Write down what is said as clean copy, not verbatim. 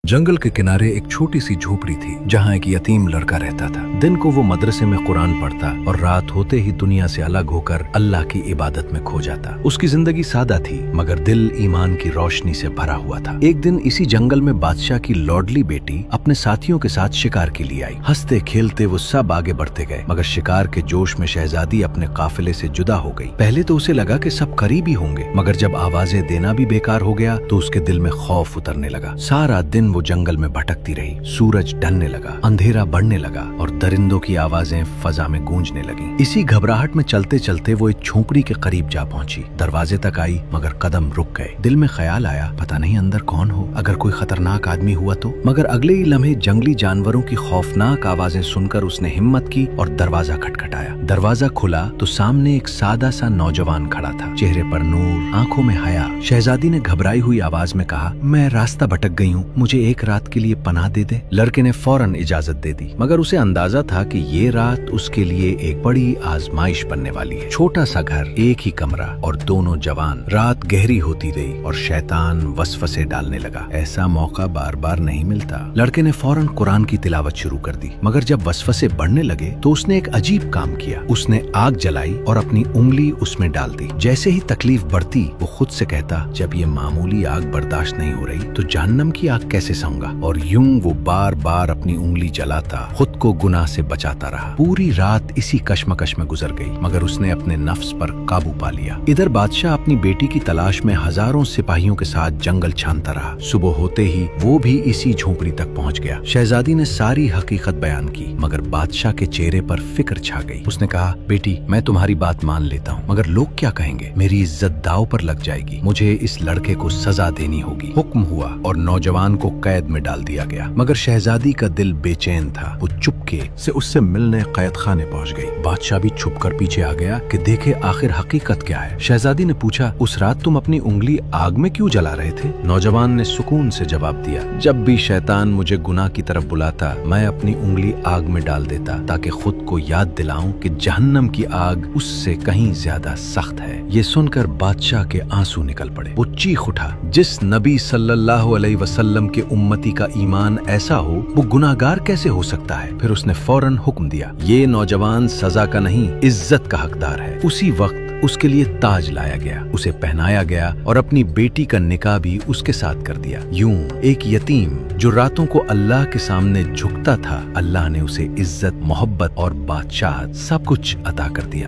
जंगल के किनारे एक छोटी सी झोपड़ी थी जहाँ एक यतीम लड़का रहता था। दिन को वो मदरसे में कुरान पढ़ता और रात होते ही दुनिया से अलग होकर अल्लाह की इबादत में खो जाता। उसकी जिंदगी सादा थी मगर दिल ईमान की रोशनी से भरा हुआ था। एक दिन इसी जंगल में बादशाह की लौडली बेटी अपने साथियों के साथ शिकार के लिए आई। हंसते खेलते वो सब आगे बढ़ते गए मगर शिकार के जोश में शहजादी अपने काफिले से जुदा हो गई। पहले तो उसे लगा कि सब करीब ही होंगे मगर जब आवाजें देना भी बेकार हो गया तो उसके दिल में खौफ उतरने लगा। सारा दिन वो जंगल में भटकती रही। सूरज ढलने लगा, अंधेरा बढ़ने लगा और दरिंदों की आवाजें फजा में गूंजने लगी। इसी घबराहट में चलते चलते वो एक झोपड़ी के करीब जा पहुंची। दरवाजे तक आई मगर कदम रुक गए। दिल में ख्याल आया पता नहीं अंदर कौन हो, अगर कोई खतरनाक आदमी हुआ तो। मगर अगले ही लम्हे जंगली जानवरों की खौफनाक आवाजें सुनकर उसने हिम्मत की और दरवाजा खटखटाया। दरवाजा खुला तो सामने एक सादा सा नौजवान खड़ा था। चेहरे पर नूर, आंखों में हया। शहजादी ने घबराई हुई आवाज में कहा, मैं रास्ता भटक गई हूँ, मुझे एक रात के लिए पनाह दे दे। लड़के ने फौरन इजाजत दे दी मगर उसे अंदाजा था कि ये रात उसके लिए एक बड़ी आजमाइश बनने वाली है। छोटा सा घर, एक ही कमरा और दोनों जवान। रात गहरी होती गई और शैतान वसवसे डालने लगा। ऐसा मौका बार बार नहीं मिलता। लड़के ने फौरन कुरान की तिलावत शुरू कर दी मगर जब वसवसे बढ़ने लगे तो उसने एक अजीब काम किया। उसने आग जलाई और अपनी उंगली उसमें डाल दी। जैसे ही तकलीफ बढ़ती वो खुद से कहता, जब ये मामूली आग बर्दाश्त नहीं हो रही तो जहन्नम की आग कैसे सहूंगा। और यूं वो बार बार अपनी उंगली जलाता, खुद को गुनाह से बचाता रहा। पूरी रात इसी कश्मकश में गुजर गई मगर उसने अपने नफ्स पर काबू पा लिया। इधर बादशाह अपनी बेटी की तलाश में हजारों सिपाहियों के साथ जंगल छानता रहा। सुबह होते ही वो भी इसी झोपड़ी तक पहुंच गया। शहजादी ने सारी हकीकत बयान की मगर बादशाह के चेहरे पर फिक्र छा गई। उसने कहा, बेटी मैं तुम्हारी बात मान लेता हूँ मगर लोग क्या कहेंगे, मेरी इज्जत दांव पर लग जाएगी। मुझे इस लड़के को सजा देनी होगी। हुक्म हुआ और नौजवान को कैद में डाल दिया गया मगर शहजादी का दिल बेचैन था। वो चुपके से उससे मिलने कैद खाने पहुंच गई। बादशाह भी छुपकर पीछे आ गया कि देखे आखिर हकीकत क्या है। शहजादी ने पूछा, उस रात तुम अपनी उंगली आग में क्यों जला रहे थे? नौजवान ने सुकून से जवाब दिया, जब भी शैतान मुझे गुनाह की तरफ बुलाता मैं अपनी उंगली आग में डाल देता ताकि खुद को याद दिलाऊं कि जहन्नम की आग उससे कहीं ज्यादा सख्त है। ये सुनकर बादशाह के आंसू निकल पड़े। वो चीख उठा, जिस नबी सल्लल्लाहु अलैहि वसल्लम के उम्मती का ईमान ऐसा हो वो गुनाहगार कैसे हो सकता है। फिर उसने फौरन हुक्म दिया, ये नौजवान सजा का नहीं इज्जत का हकदार है। उसी वक्त उसके लिए ताज लाया गया, उसे पहनाया गया और अपनी बेटी का निकाह भी उसके साथ कर दिया। यूं एक यतीम जो रातों को अल्लाह के सामने झुकता था, अल्लाह ने उसे इज्जत, मोहब्बत और बादशाह सब कुछ अता कर दिया।